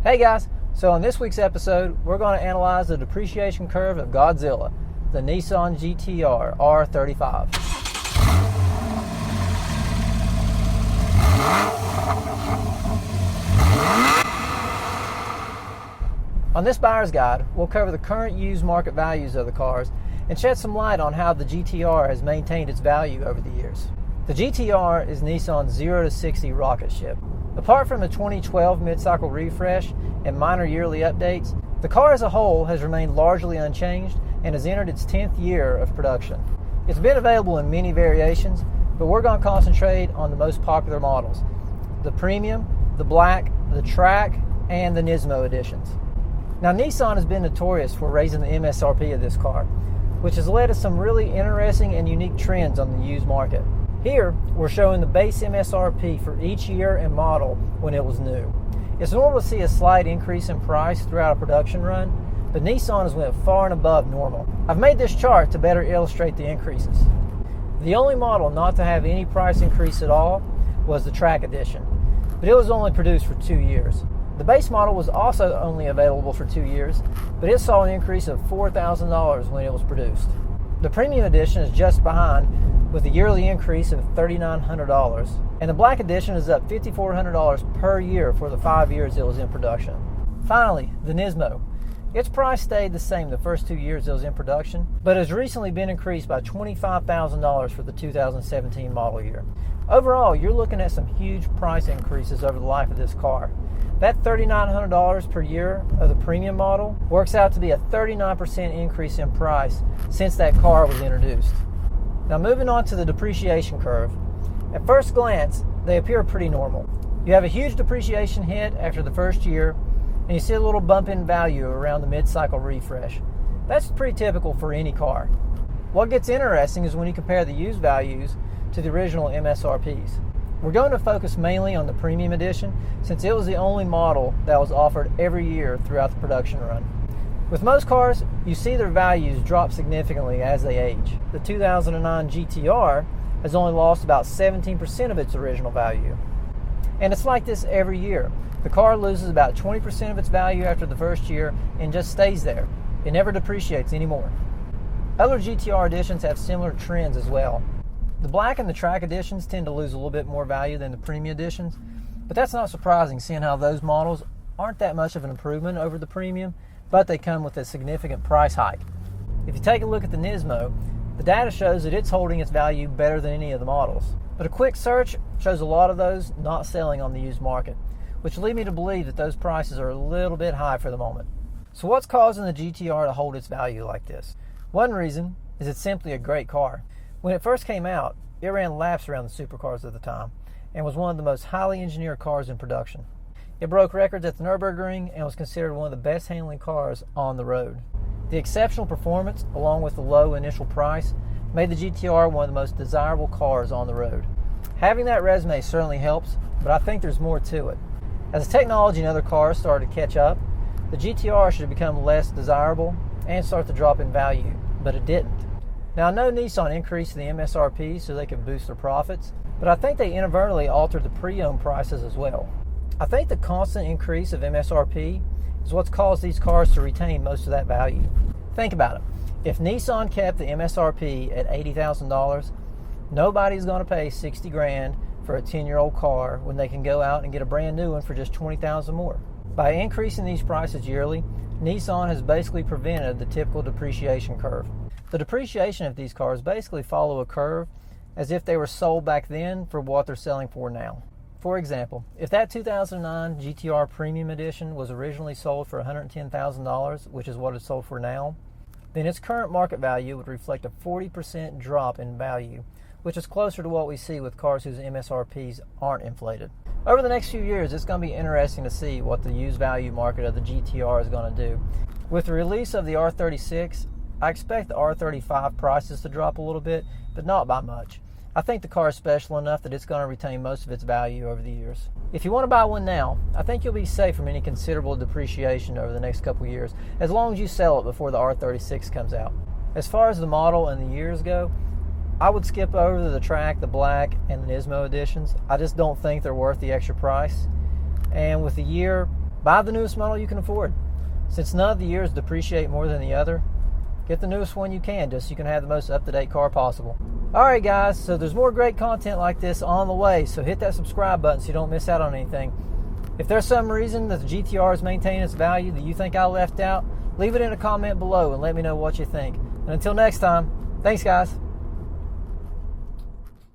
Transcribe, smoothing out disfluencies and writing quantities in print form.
Hey guys, so on this week's episode, we're going to analyze the depreciation curve of Godzilla, the Nissan GT-R R35. On this buyer's guide, we'll cover the current used market values of the cars and shed some light on how the GT-R has maintained its value over the years. The GT-R is Nissan's 0 to 60 rocket ship. Apart from the 2012 mid-cycle refresh and minor yearly updates, the car as a whole has remained largely unchanged and has entered its 10th year of production. It's been available in many variations, but we're going to concentrate on the most popular models: the Premium, the Black, the Track, and the Nismo editions. Now, Nissan has been notorious for raising the MSRP of this car, which has led to some really interesting and unique trends on the used market. Here, we're showing the base MSRP for each year and model when it was new. It's normal to see a slight increase in price throughout a production run, but Nissan has went far and above normal. I've made this chart to better illustrate the increases. The only model not to have any price increase at all was the Track Edition, but it was only produced for 2 years. The base model was also only available for 2 years, but it saw an increase of $4,000 when it was produced. The Premium Edition is just behind, with a yearly increase of $3,900, and the Black Edition is up $5,400 per year for the 5 years it was in production. Finally, the Nismo. Its price stayed the same the first 2 years it was in production, but has recently been increased by $25,000 for the 2017 model year. Overall, you're looking at some huge price increases over the life of this car. That $3,900 per year of the premium model works out to be a 39% increase in price since that car was introduced. Now, moving on to the depreciation curve. At first glance, they appear pretty normal. You have a huge depreciation hit after the first year, and you see a little bump in value around the mid-cycle refresh. That's pretty typical for any car. What gets interesting is when you compare the used values to the original MSRPs. We're going to focus mainly on the Premium Edition, since it was the only model that was offered every year throughout the production run. With most cars, you see their values drop significantly as they age. The 2009 GT-R has only lost about 17% of its original value. And it's like this every year. The car loses about 20% of its value after the first year and just stays there. It never depreciates anymore. Other GT-R editions have similar trends as well. The Black and the Track editions tend to lose a little bit more value than the Premium editions, but that's not surprising seeing how those models aren't that much of an improvement over the Premium, but they come with a significant price hike. If you take a look at the Nismo, the data shows that it's holding its value better than any of the models. But a quick search shows a lot of those not selling on the used market, which lead me to believe that those prices are a little bit high for the moment. So what's causing the GT-R to hold its value like this? One reason is it's simply a great car. When it first came out, it ran laps around the supercars of the time and was one of the most highly engineered cars in production. It broke records at the Nürburgring and was considered one of the best handling cars on the road. The exceptional performance, along with the low initial price, made the GT-R one of the most desirable cars on the road. Having that resume certainly helps, but I think there's more to it. As the technology in other cars started to catch up, the GT-R should have become less desirable and start to drop in value, but it didn't. Now, I know Nissan increased the MSRP so they could boost their profits, but I think they inadvertently altered the pre-owned prices as well. I think the constant increase of MSRP is what's caused these cars to retain most of that value. Think about it. If Nissan kept the MSRP at $80,000, nobody's going to pay $60,000 for a 10-year-old car when they can go out and get a brand new one for just $20,000 more. By increasing these prices yearly, Nissan has basically prevented the typical depreciation curve. The depreciation of these cars basically follow a curve as if they were sold back then for what they're selling for now. For example, if that 2009 GT-R Premium Edition was originally sold for $110,000, which is what it's sold for now, then its current market value would reflect a 40% drop in value, which is closer to what we see with cars whose MSRPs aren't inflated. Over the next few years, it's going to be interesting to see what the used value market of the GT-R is going to do. With the release of the R36, I expect the R35 prices to drop a little bit, but not by much. I think the car is special enough that it's going to retain most of its value over the years. If you want to buy one now, I think you'll be safe from any considerable depreciation over the next couple years, as long as you sell it before the R36 comes out. As far as the model and the years go, I would skip over the Track, the Black, and the Nismo editions. I just don't think they're worth the extra price. And with the year, buy the newest model you can afford. Since none of the years depreciate more than the other, get the newest one you can, just so you can have the most up-to-date car possible. Alright guys, so there's more great content like this on the way, so hit that subscribe button so you don't miss out on anything. If there's some reason that the GT-R is maintaining its value that you think I left out, leave it in a comment below and let me know what you think. And until next time, thanks guys.